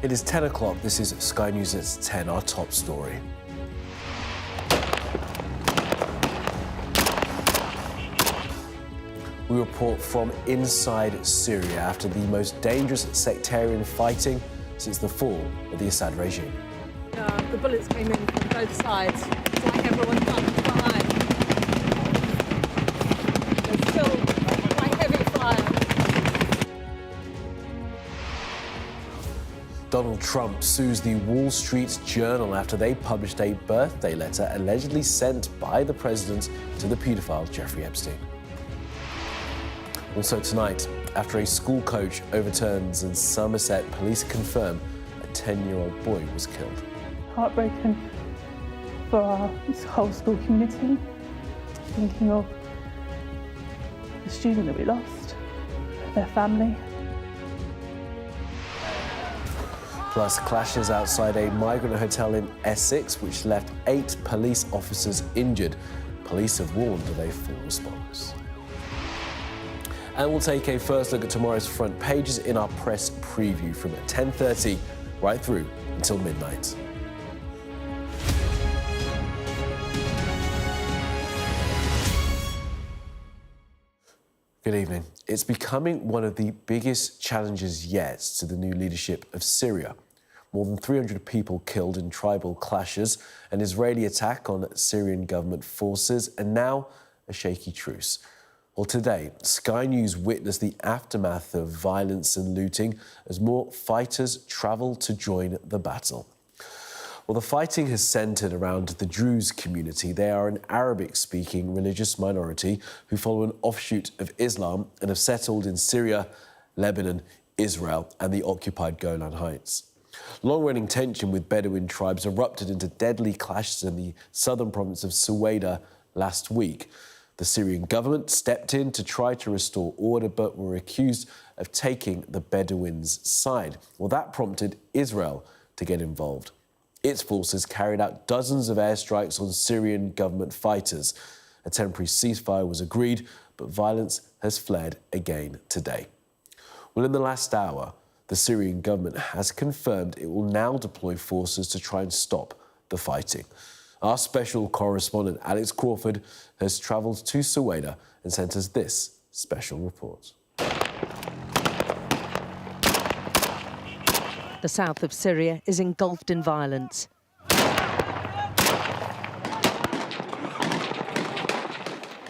It is 10 o'clock. This is Sky News at 10, our top story. We report from inside Syria after the most dangerous sectarian fighting since the fall of the Assad regime. The bullets came in from both sides. It's like everyone ducked behind. There's still quite heavy fire. Donald Trump sues the Wall Street Journal after they published a birthday letter allegedly sent by the president to the paedophile Jeffrey Epstein. Also tonight, after a school coach overturns in Somerset, police confirm a 10-year-old boy was killed. Heartbroken for our whole school community, thinking of the student that we lost, their family. Plus, clashes outside a migrant hotel in Essex, which left 8 police officers injured. Police have warned of a full response. And we'll take a first look at tomorrow's front pages in our press preview from 10:30 right through until midnight. Good evening. It's becoming one of the biggest challenges yet to the new leadership of Syria. More than 300 people killed in tribal clashes, an Israeli attack on Syrian government forces, and now a shaky truce. Well, today, Sky News witnessed the aftermath of violence and looting as more fighters travel to join the battle. Well, the fighting has centred around the Druze community. They are an Arabic-speaking religious minority who follow an offshoot of Islam and have settled in Syria, Lebanon, Israel and the occupied Golan Heights. Long-running tension with Bedouin tribes erupted into deadly clashes in the southern province of Suwaida last week. The Syrian government stepped in to try to restore order, but were accused of taking the Bedouins' side. Well, that prompted Israel to get involved. Its forces carried out dozens of airstrikes on Syrian government fighters. A temporary ceasefire was agreed, but violence has flared again today. Well, in the last hour, the Syrian government has confirmed it will now deploy forces to try and stop the fighting. Our special correspondent, Alex Crawford, has travelled to Suwaida and sent us this special report. The south of Syria is engulfed in violence.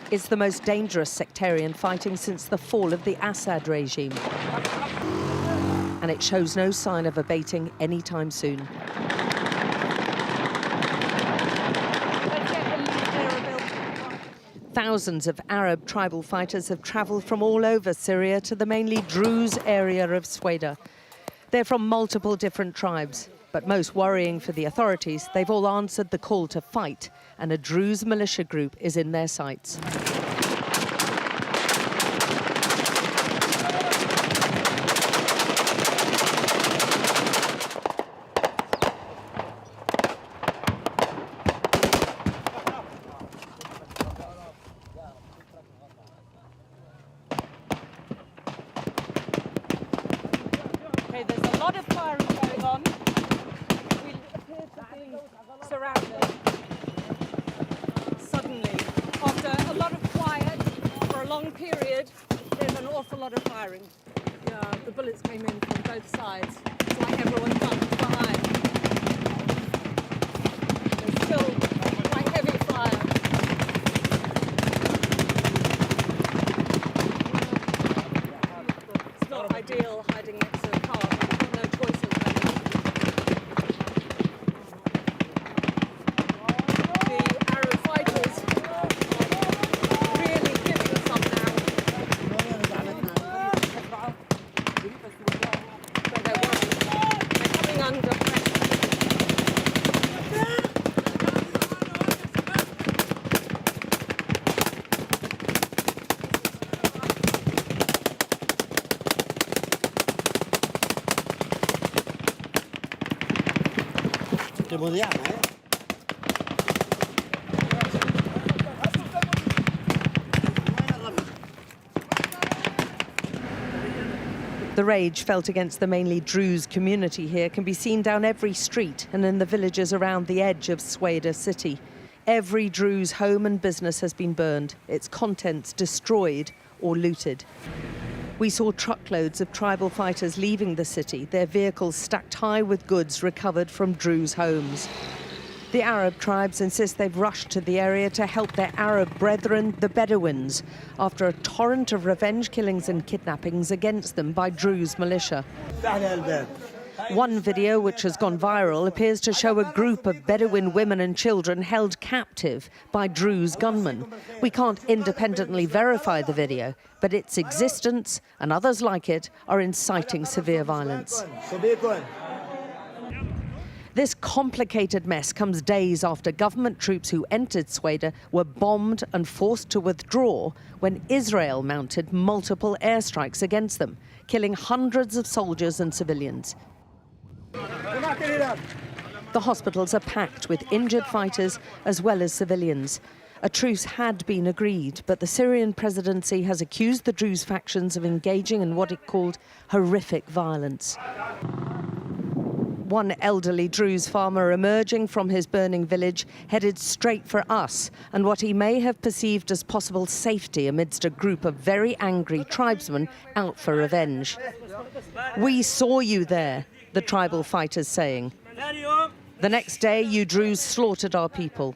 It's the most dangerous sectarian fighting since the fall of the Assad regime. And it shows no sign of abating anytime soon. Thousands of Arab tribal fighters have travelled from all over Syria to the mainly Druze area of Suwaida. They're from multiple different tribes, but most worrying for the authorities, they've all answered the call to fight, and a Druze militia group is in their sights. Okay, there's a lot of firing going on. We appear to be surrounded. Suddenly, after a lot of quiet for a long period, there's an awful lot of firing. The bullets came in from both sides. It's like everyone ducked behind. There's still quite heavy fire. It's not ideal hiding next to the car. I've got no choice at the moment. The Arab fighters really giving some now. But they're worried. They're coming under pressure. The rage felt against the mainly Druze community here can be seen down every street and in the villages around the edge of Sweda city. Every Druze home and business has been burned, its contents destroyed or looted. We saw truckloads of tribal fighters leaving the city, their vehicles stacked high with goods recovered from Druze homes. The Arab tribes insist they've rushed to the area to help their Arab brethren, the Bedouins, after a torrent of revenge killings and kidnappings against them by Druze militia. One video, which has gone viral, appears to show a group of Bedouin women and children held captive by Druze gunmen. We can't independently verify the video, but its existence and others like it are inciting severe violence. This complicated mess comes days after government troops who entered Sweda were bombed and forced to withdraw when Israel mounted multiple airstrikes against them, killing hundreds of soldiers and civilians. The hospitals are packed with injured fighters as well as civilians. A truce had been agreed, but the Syrian presidency has accused the Druze factions of engaging in what it called horrific violence. One elderly Druze farmer emerging from his burning village headed straight for us and what he may have perceived as possible safety amidst a group of very angry tribesmen out for revenge. "We saw you there," the tribal fighters saying. "The next day, you Druze slaughtered our people."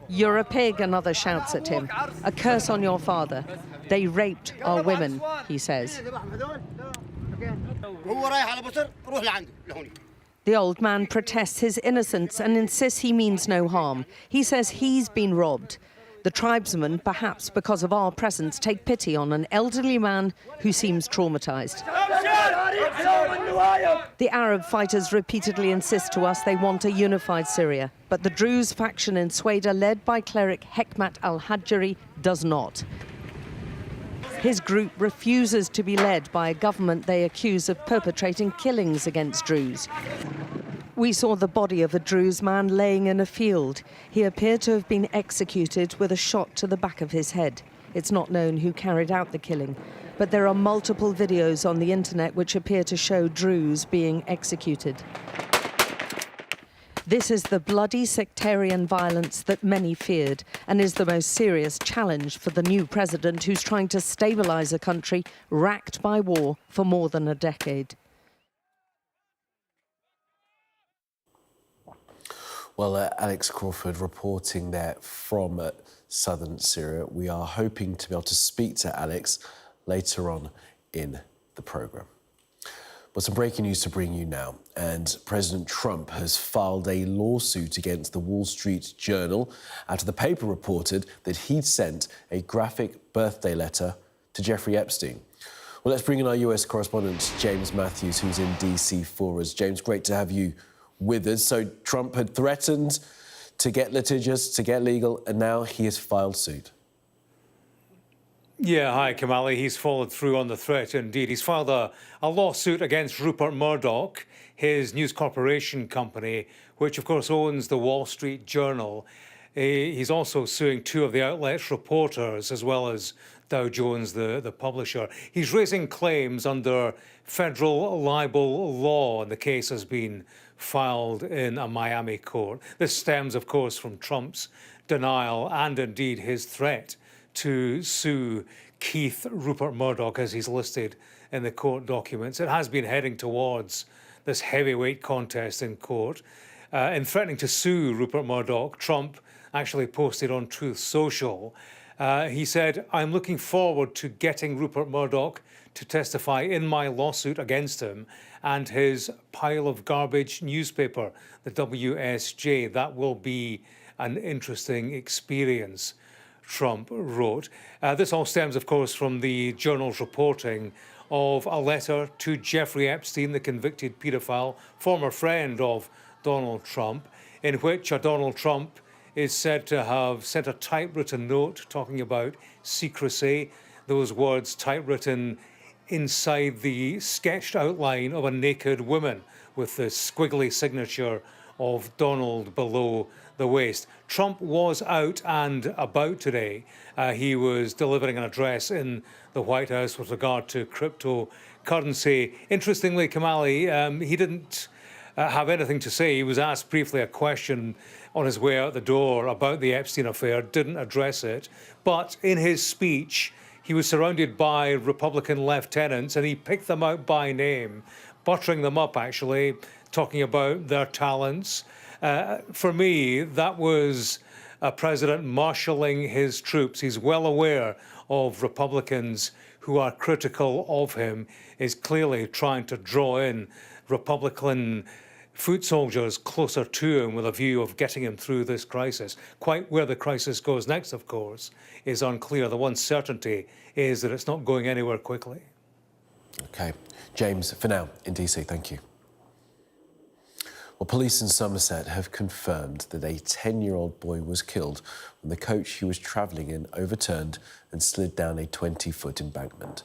"You're a pig," another shouts at him. "A curse on your father. They raped our women," he says. The old man protests his innocence and insists he means no harm. He says he's been robbed. The tribesmen, perhaps because of our presence, take pity on an elderly man who seems traumatized. The Arab fighters repeatedly insist to us they want a unified Syria, but the Druze faction in Sweda, led by cleric Hekmat al-Hajjari, does not. His group refuses to be led by a government they accuse of perpetrating killings against Druze. We saw the body of a Druze man laying in a field. He appeared to have been executed with a shot to the back of his head. It's not known who carried out the killing, but there are multiple videos on the internet which appear to show Druze being executed. This is the bloody sectarian violence that many feared and is the most serious challenge for the new president who's trying to stabilise a country racked by war for more than a decade. Well, Alex Crawford reporting there from southern Syria. We are hoping to be able to speak to Alex later on in the programme. But some breaking news to bring you now. And President Trump has filed a lawsuit against the Wall Street Journal after the paper reported that he'd sent a graphic birthday letter to Jeffrey Epstein. Well, let's bring in our US correspondent, James Matthews, who's in DC for us. James, great to have you with us. So Trump had threatened to get litigious, to get legal, and now he has filed suit. Yeah, hi, Kamali. He's followed through on the threat, indeed. He's filed a lawsuit against Rupert Murdoch, his News Corporation company, which, of course, owns the Wall Street Journal. He's also suing two of the outlet's reporters, as well as Dow Jones, the publisher. He's raising claims under federal libel law, and the case has been filed in a Miami court. This stems, of course, from Trump's denial and, indeed, his threat to sue Keith Rupert Murdoch, as he's listed in the court documents. It has been heading towards this heavyweight contest in court. In threatening to sue Rupert Murdoch, Trump actually posted on Truth Social. He said, "I'm looking forward to getting Rupert Murdoch to testify in my lawsuit against him and his pile of garbage newspaper, the WSJ. That will be an interesting experience," Trump wrote. This all stems, of course, from the Journal's reporting of a letter to Jeffrey Epstein, the convicted paedophile, former friend of Donald Trump, in which Donald Trump is said to have sent a typewritten note talking about secrecy, those words typewritten inside the sketched outline of a naked woman with the squiggly signature of Donald below the waist. Trump was out and about today. He was delivering an address in the White House with regard to cryptocurrency. Interestingly, Kamali, he didn't have anything to say. He was asked briefly a question on his way out the door about the Epstein affair, didn't address it. But in his speech, he was surrounded by Republican lieutenants and he picked them out by name, buttering them up, actually, talking about their talents. For me, that was a president marshalling his troops. He's well aware of Republicans who are critical of him, is clearly trying to draw in Republican foot soldiers closer to him with a view of getting him through this crisis. Quite where the crisis goes next, of course, is unclear. The one certainty is that it's not going anywhere quickly. OK. James, for now, in DC, thank you. Well, police in Somerset have confirmed that a 10-year-old boy was killed when the coach he was travelling in overturned and slid down a 20-foot embankment.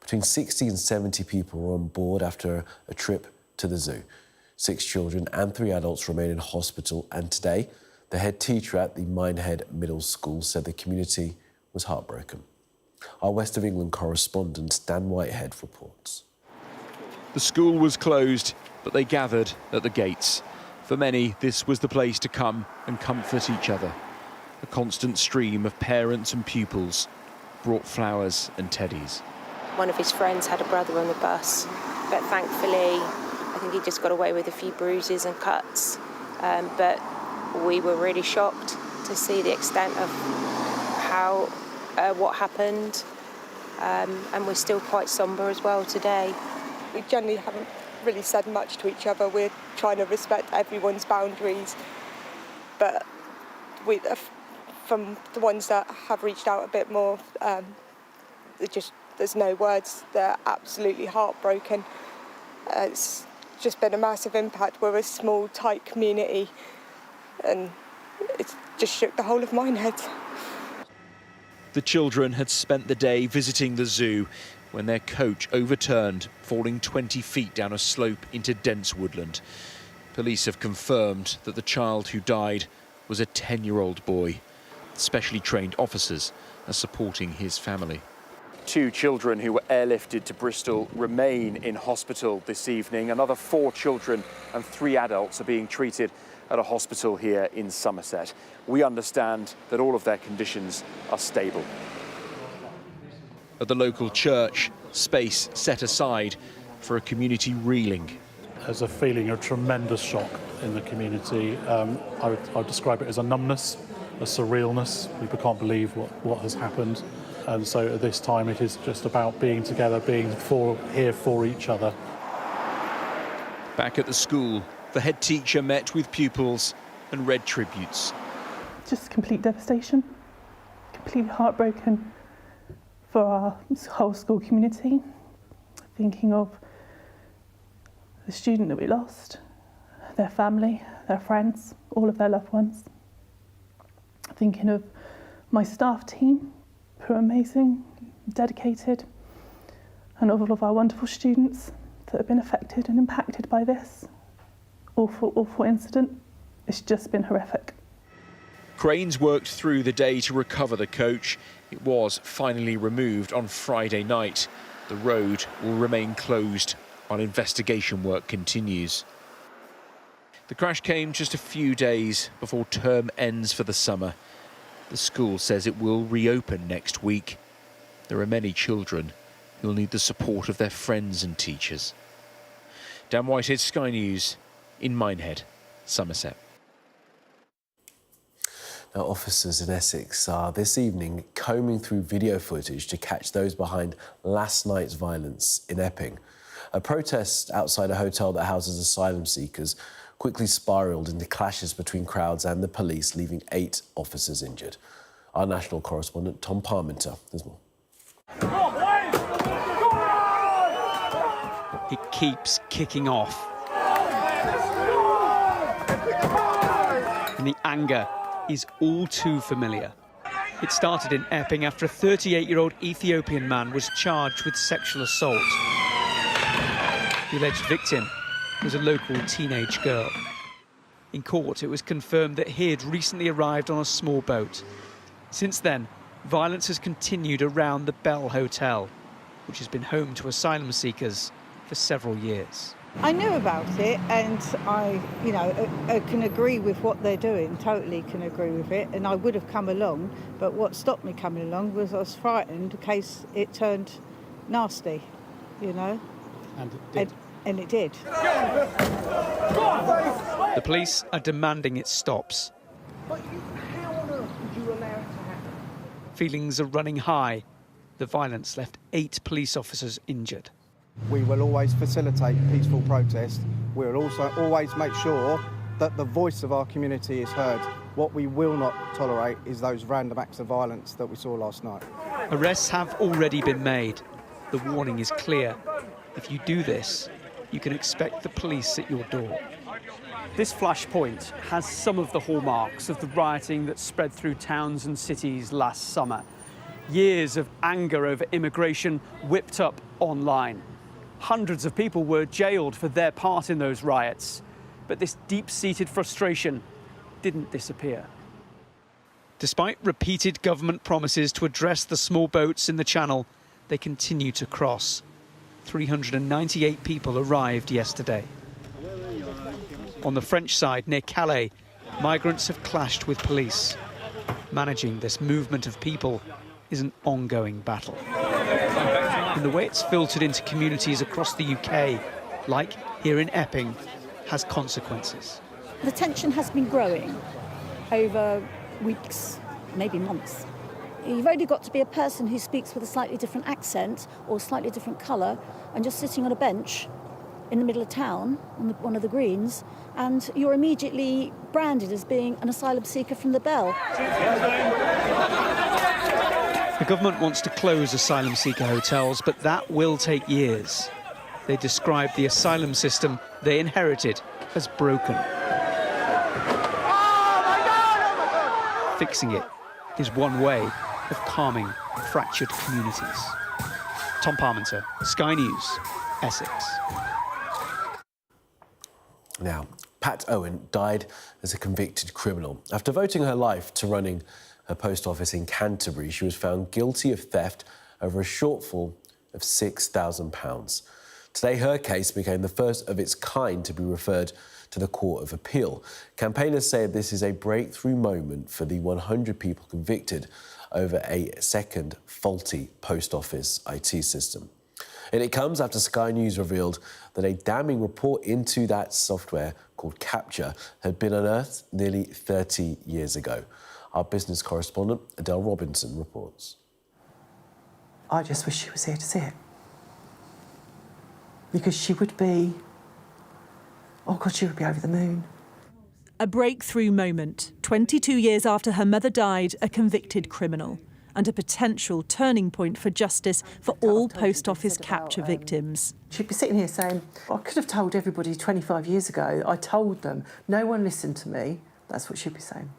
Between 60 and 70 people were on board after a trip to the zoo. 6 children and 3 adults remain in hospital, and today the head teacher at the Minehead Middle School said the community was heartbroken. Our West of England correspondent Dan Whitehead reports. The school was closed, but they gathered at the gates. For many, this was the place to come and comfort each other. A constant stream of parents and pupils brought flowers and teddies. One of his friends had a brother on the bus, but thankfully, I think he just got away with a few bruises and cuts. But we were really shocked to see the extent of what happened, and we're still quite sombre as well today. We generally haven't really said much to each other. We're trying to respect everyone's boundaries, but from the ones that have reached out a bit more, there's no words. They're absolutely heartbroken. It's just been a massive impact. We're a small, tight community, and it's just shook the whole of Minehead. The children had spent the day visiting the zoo when their coach overturned, falling 20 feet down a slope into dense woodland. Police have confirmed that the child who died was a 10-year-old boy. Specially trained officers are supporting his family. 2 children who were airlifted to Bristol remain in hospital this evening. Another 4 children and 3 adults are being treated at a hospital here in Somerset. We understand that all of their conditions are stable. At the local church, space set aside for a community reeling. There's a feeling of tremendous shock in the community. I would describe it as a numbness, a surrealness. People can't believe what has happened. And so at this time it is just about being together, being here for each other. Back at the school, the head teacher met with pupils and read tributes. Just complete devastation, completely heartbroken for our whole school community, thinking of the student that we lost, their family, their friends, all of their loved ones. Thinking of my staff team, who are amazing, dedicated, and all of our wonderful students that have been affected and impacted by this awful incident. It's just been horrific. Cranes worked through the day to recover the coach. It was finally removed on Friday night. The road will remain closed while investigation work continues. The crash came just a few days before term ends for the summer. The school says it will reopen next week. There are many children who will need the support of their friends and teachers. Dan Whitehead, Sky News, in Minehead, Somerset. Now, officers in Essex are this evening combing through video footage to catch those behind last night's violence in Eping. A protest outside a hotel that houses asylum seekers quickly spiralled into clashes between crowds and the police, leaving 8 officers injured. Our national correspondent, Tom Parminter, has more. It keeps kicking off. And the anger is all too familiar. It started in Eping after a 38-year-old Ethiopian man was charged with sexual assault. The alleged victim was a local teenage girl. In court, it was confirmed that he had recently arrived on a small boat. Since then, violence has continued around the Bell Hotel, which has been home to asylum seekers for several years. I knew about it, and I can agree with what they're doing, totally can agree with it, and I would have come along, but what stopped me coming along was I was frightened in case it turned nasty, you know. And it did. And it did. The police are demanding it stops. But how on earth would you allow it to happen? Feelings are running high. The violence left 8 police officers injured. We will always facilitate peaceful protest. We will also always make sure that the voice of our community is heard. What we will not tolerate is those random acts of violence that we saw last night. Arrests have already been made. The warning is clear. If you do this, you can expect the police at your door. This flashpoint has some of the hallmarks of the rioting that spread through towns and cities last summer. Years of anger over immigration whipped up online. Hundreds of people were jailed for their part in those riots. But this deep-seated frustration didn't disappear. Despite repeated government promises to address the small boats in the channel, they continue to cross. 398 people arrived yesterday. On the French side, near Calais, migrants have clashed with police. Managing this movement of people is an ongoing battle. And the way it's filtered into communities across the UK, like here in Eping, has consequences. The tension has been growing over weeks, maybe months. You've only got to be a person who speaks with a slightly different accent or slightly different colour and just sitting on a bench in the middle of town on one of the greens, and you're immediately branded as being an asylum seeker from the Bell. The government wants to close asylum seeker hotels, but that will take years. They describe the asylum system they inherited as broken. Fixing it is one way of calming fractured communities. Tom Parmenter, Sky News, Essex. Now, Pat Owen died as a convicted criminal. After devoting her life to running her post office in Canterbury, she was found guilty of theft over a shortfall of £6,000. Today, her case became the first of its kind to be referred to the Court of Appeal. Campaigners say this is a breakthrough moment for the 100 people convicted over a second faulty post office IT system. And it comes after Sky News revealed that a damning report into that software called Capture had been unearthed nearly 30 years ago. Our business correspondent, Adele Robinson, reports. I just wish she was here to see it. Because she would be... oh God, she would be over the moon. A breakthrough moment. 22 years after her mother died, a convicted criminal. And a potential turning point for justice for all post office capture victims. She'd be sitting here saying, I could have told everybody 25 years ago. I told them. No one listened to me. That's what she'd be saying.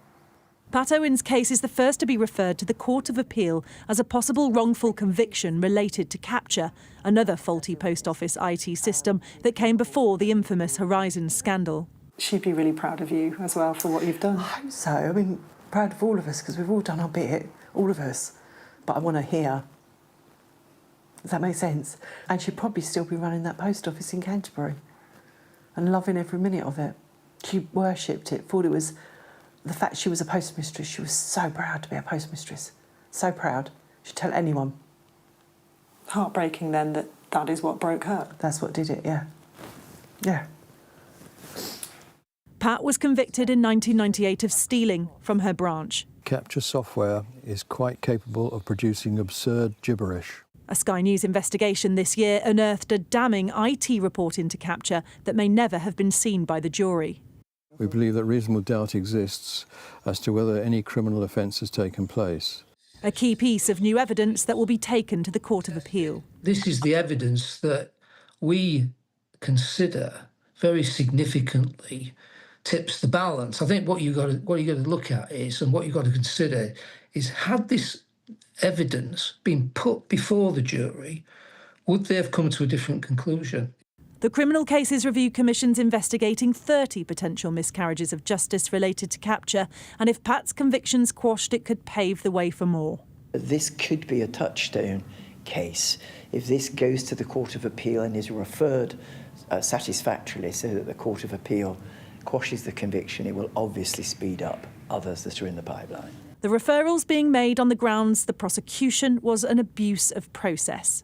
Pat Owen's case is the first to be referred to the Court of Appeal as a possible wrongful conviction related to Capture, another faulty post office IT system that came before the infamous Horizon scandal. She'd be really proud of you as well for what you've done. I hope so. I mean, proud of all of us, because we've all done our bit, all of us. But I want to hear. Does that make sense? And she'd probably still be running that post office in Canterbury and loving every minute of it. She worshipped it, thought it was... the fact she was a postmistress, she was so proud to be a postmistress. So proud. She'd tell anyone. Heartbreaking then that that is what broke her. That's what did it, yeah. Yeah. Pat was convicted in 1998 of stealing from her branch. Capture software is quite capable of producing absurd gibberish. A Sky News investigation this year unearthed a damning IT report into Capture that may never have been seen by the jury. We believe that reasonable doubt exists as to whether any criminal offence has taken place. A key piece of new evidence that will be taken to the Court of Appeal. This is the evidence that we consider very significantly tips the balance. I think what you've got to look at is, and what you've got to consider is, had this evidence been put before the jury, would they have come to a different conclusion? The Criminal Cases Review Commission's investigating 30 potential miscarriages of justice related to capture, and if Pat's conviction's quashed, it could pave the way for more. This could be a touchstone case if this goes to the Court of Appeal and is referred satisfactorily so that the Court of Appeal quashes the conviction. It will obviously speed up others that are in the pipeline. The referrals being made on the grounds the prosecution was an abuse of process.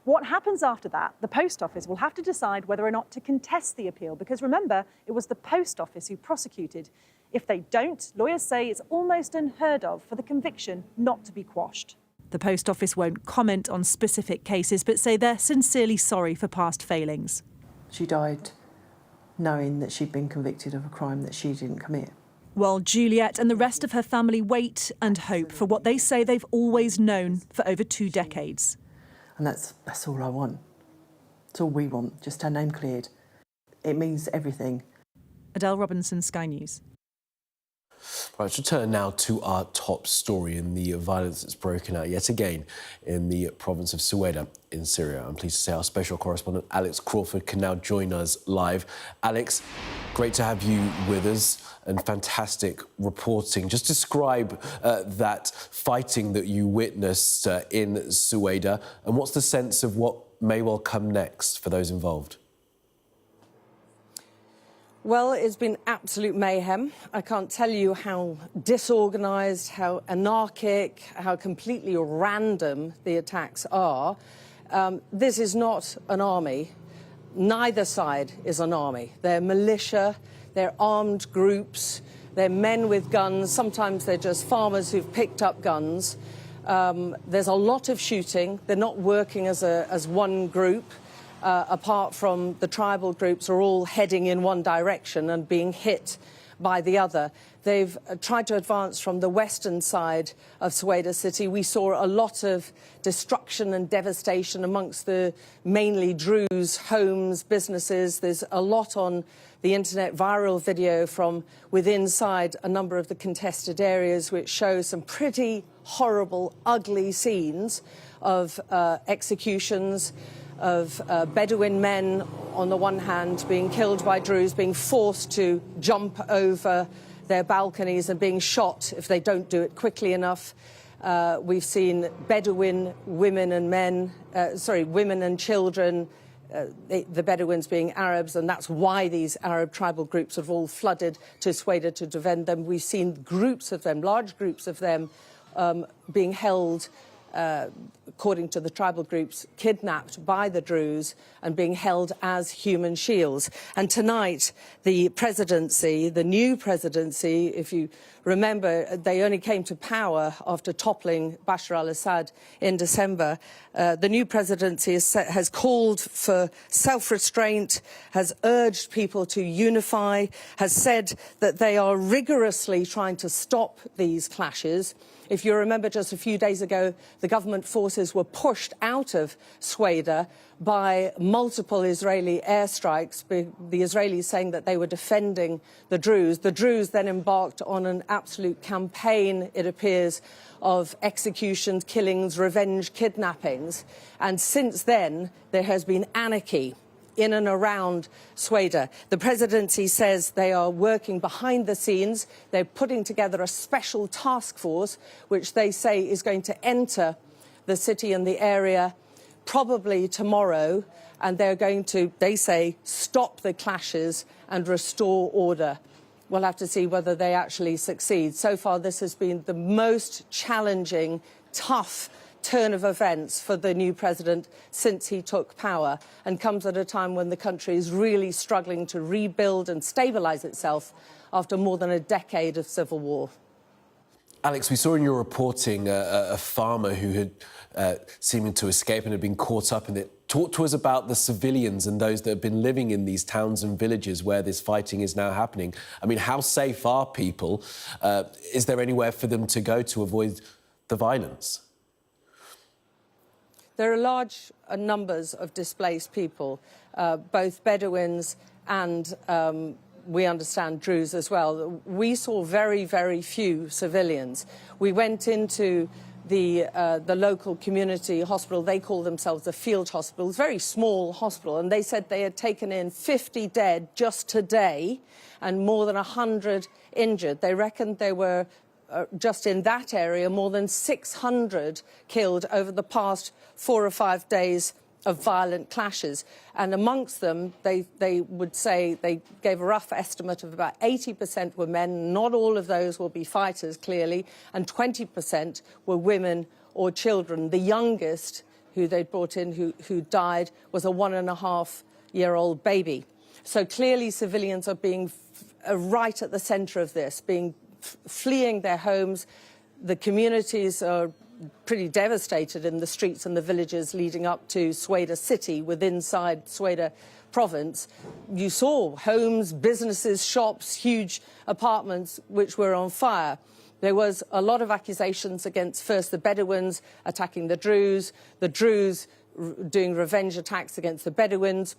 What happens after that, the Post Office will have to decide whether or not to contest the appeal, because remember, it was the Post Office who prosecuted. If they don't, lawyers say it's almost unheard of for the conviction not to be quashed. The Post Office won't comment on specific cases, but say they're sincerely sorry for past failings. She died knowing that she'd been convicted of a crime that she didn't commit. While Juliet and the rest of her family wait and hope for what they say they've always known for over 2 decades. And that's all I want. It's all we want, just her name cleared. It means everything. Adele Robinson, Sky News. Right, let's return now to our top story in the violence that's broken out yet again in the province of Syria in Syria. I'm pleased to say our special correspondent Alex Crawford can now join us live. Alex, great to have you with us and fantastic reporting. Just describe that fighting that you witnessed in Syria, and what's the sense of what may well come next for those involved? Well, it's been absolute mayhem. I can't tell you how disorganised, how anarchic, how completely random the attacks are. This is not an army. Neither side is an army. They're militia, they're armed groups, they're men with guns. Sometimes they're just farmers who've picked up guns. There's a lot of shooting. They're not working as one group. Apart from the tribal groups are all heading in one direction and being hit by the other. They've tried to advance from the western side of Syria city. We saw a lot of destruction and devastation amongst the mainly Druze homes, businesses. There's a lot on the internet, viral video from within inside a number of the contested areas, which show some pretty horrible, ugly scenes of executions, of Bedouin men, on the one hand, being killed by Druze, being forced to jump over their balconies and being shot if they don't do it quickly enough. We've seen Bedouin women and women and children, the Bedouins being Arabs, and that's why these Arab tribal groups have all flooded to Syria to defend them. We've seen groups of them, large groups of them, being held according to the tribal groups, kidnapped by the Druze and being held as human shields. And tonight, the presidency, the new presidency, if you remember, they only came to power after toppling Bashar al-Assad in December. The new presidency has called for self-restraint, has urged people to unify, has said that they are rigorously trying to stop these clashes. If you remember, just a few days ago, the government forces were pushed out of Syria by multiple Israeli airstrikes, the Israelis saying that they were defending the Druze. The Druze then embarked on an absolute campaign, it appears, of executions, killings, revenge, kidnappings. And since then, there has been anarchy in and around Syria. The presidency says they are working behind the scenes. They're putting together a special task force, which they say is going to enter the city and the area probably tomorrow, and they're going to, they say, stop the clashes and restore order. We'll have to see whether they actually succeed. So far, this has been the most challenging, tough turn of events for the new president since he took power, and comes at a time when the country is really struggling to rebuild and stabilise itself after more than a decade of civil war. Alex, we saw in your reporting a farmer who had seeming to escape and had been caught up in it. Talk to us about the civilians and those that have been living in these towns and villages where this fighting is now happening. I mean, how safe are people? Is there anywhere for them to go to avoid the violence? There are large numbers of displaced people, both Bedouins and, we understand, Druze as well. We saw very, very few civilians. We went into the local community hospital. They call themselves a field hospital. It's a very small hospital, and they said they had taken in 50 dead just today and more than 100 injured. They reckoned there were, just in that area, more than 600 killed over the past 4 or 5 days of violent clashes. And amongst them, they would say, they gave a rough estimate of about 80% were men. Not all of those will be fighters, clearly, and 20% were women or children. The youngest who they'd brought in who died was a 1.5-year-old baby. So clearly civilians are being right at the centre of this, fleeing their homes. The communities are pretty devastated in the streets and the villages leading up to Sweda city, inside Sweda province. You saw homes, businesses, shops, huge apartments which were on fire. There was a lot of accusations against first the Bedouins attacking the Druze doing revenge attacks against the Bedouins,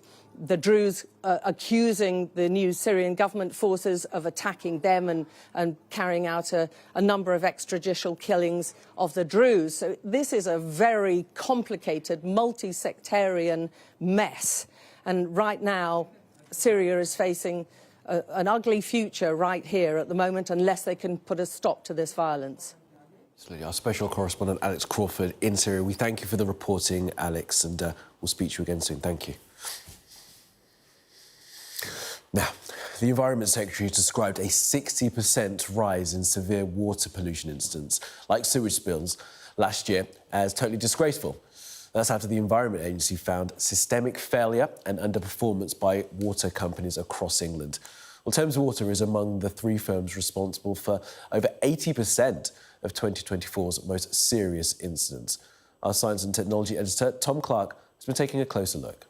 the Druze accusing the new Syrian government forces of attacking them and carrying out a number of extrajudicial killings of the Druze. So this is a very complicated, multi-sectarian mess. And right now, Syria is facing an ugly future right here at the moment unless they can put a stop to this violence. Absolutely. Our special correspondent, Alex Crawford, in Syria. We thank you for the reporting, Alex, and we'll speak to you again soon. Thank you. Now, the Environment Secretary has described a 60% rise in severe water pollution incidents, like sewage spills, last year as totally disgraceful. That's after the Environment Agency found systemic failure and underperformance by water companies across England. Well, Thames Water is among the 3 firms responsible for over 80% of 2024's most serious incidents. Our Science and Technology editor, Tom Clark, has been taking a closer look.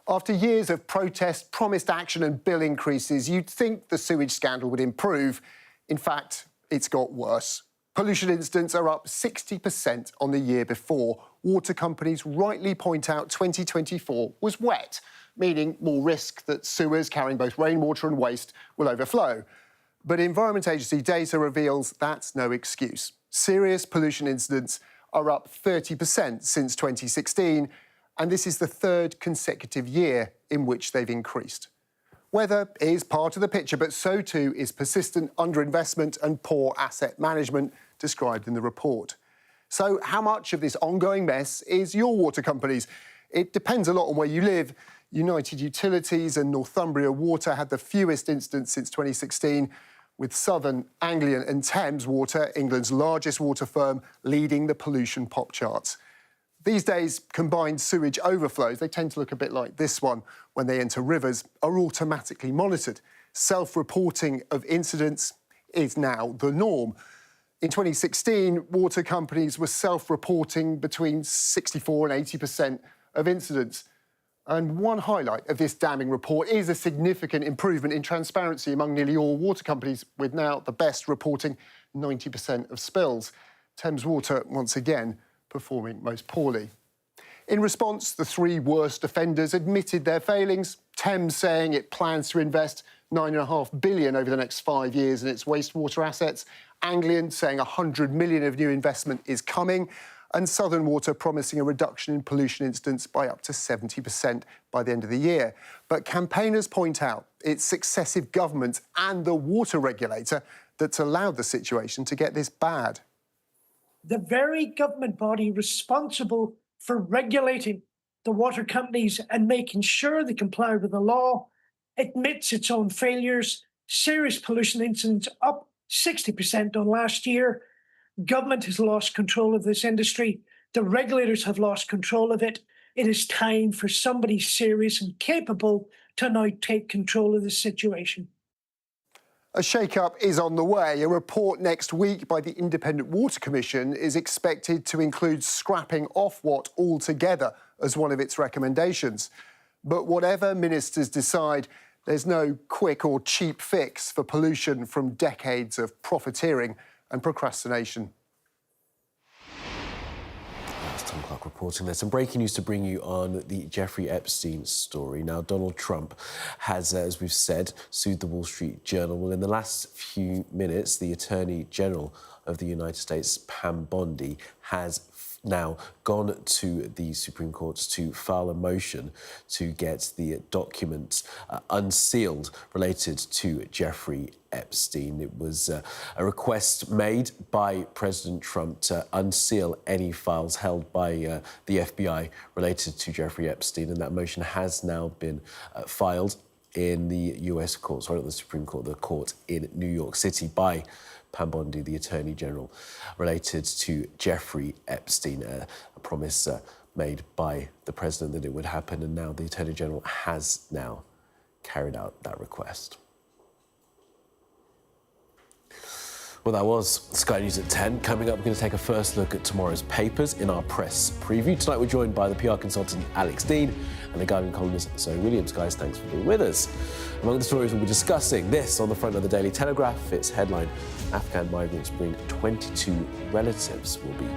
After years of protest, promised action and bill increases, you'd think the sewage scandal would improve. In fact, it's got worse. Pollution incidents are up 60% on the year before. Water companies rightly point out 2024 was wet, meaning more risk that sewers carrying both rainwater and waste will overflow. But Environment Agency data reveals that's no excuse. Serious pollution incidents are up 30% since 2016, and this is the 3rd consecutive year in which they've increased. Weather is part of the picture, but so too is persistent underinvestment and poor asset management described in the report. So how much of this ongoing mess is your water companies? It depends a lot on where you live. United Utilities and Northumbria Water had the fewest incidents since 2016, with Southern, Anglian and Thames Water, England's largest water firm, leading the pollution pop charts. These days, combined sewage overflows, they tend to look a bit like this one, when they enter rivers, are automatically monitored. Self-reporting of incidents is now the norm. In 2016, water companies were self-reporting between 64% and 80% of incidents. And one highlight of this damning report is a significant improvement in transparency among nearly all water companies, with now the best reporting 90% of spills. Thames Water, once again, performing most poorly. In response, the 3 worst offenders admitted their failings, Thames saying it plans to invest £9.5 billion over the next 5 years in its wastewater assets, Anglian saying £100 million of new investment is coming, and Southern Water promising a reduction in pollution incidents by up to 70% by the end of the year. But campaigners point out it's successive governments and the water regulator that's allowed the situation to get this bad. The very government body responsible for regulating the water companies and making sure they comply with the law admits its own failures. Serious pollution incidents up 60% on last year. Government has lost control of this industry. The regulators have lost control of it. It is time for somebody serious and capable to now take control of the situation. A shake-up is on the way. A report next week by the Independent Water Commission is expected to include scrapping Ofwat altogether as one of its recommendations. But whatever ministers decide, there's no quick or cheap fix for pollution from decades of profiteering and procrastination. That's Tom Clark reporting. There's some breaking news to bring you on the Jeffrey Epstein story. Now, Donald Trump has, as we've said, sued the Wall Street Journal. Well, in the last few minutes, the Attorney General of the United States, Pam Bondi, has now gone to the Supreme Court to file a motion to get the documents unsealed related to Jeffrey Epstein. It was a request made by President Trump to unseal any files held by the FBI related to Jeffrey Epstein, and that motion has now been filed in the US court, sorry, not the Supreme Court, the court in New York City by Pam Bondi, the Attorney General, related to Jeffrey Epstein, a promise made by the President that it would happen, and now the Attorney General has now carried out that request. Well, that was Sky News at 10. Coming up, we're going to take a first look at tomorrow's papers in our press preview. Tonight, we're joined by the PR consultant Alex Dean and the Guardian columnist Zoe Williams. Guys, thanks for being with us. Among the stories we'll be discussing, this on the front of the Daily Telegraph. Its headline, Afghan migrants bring 22 relatives will be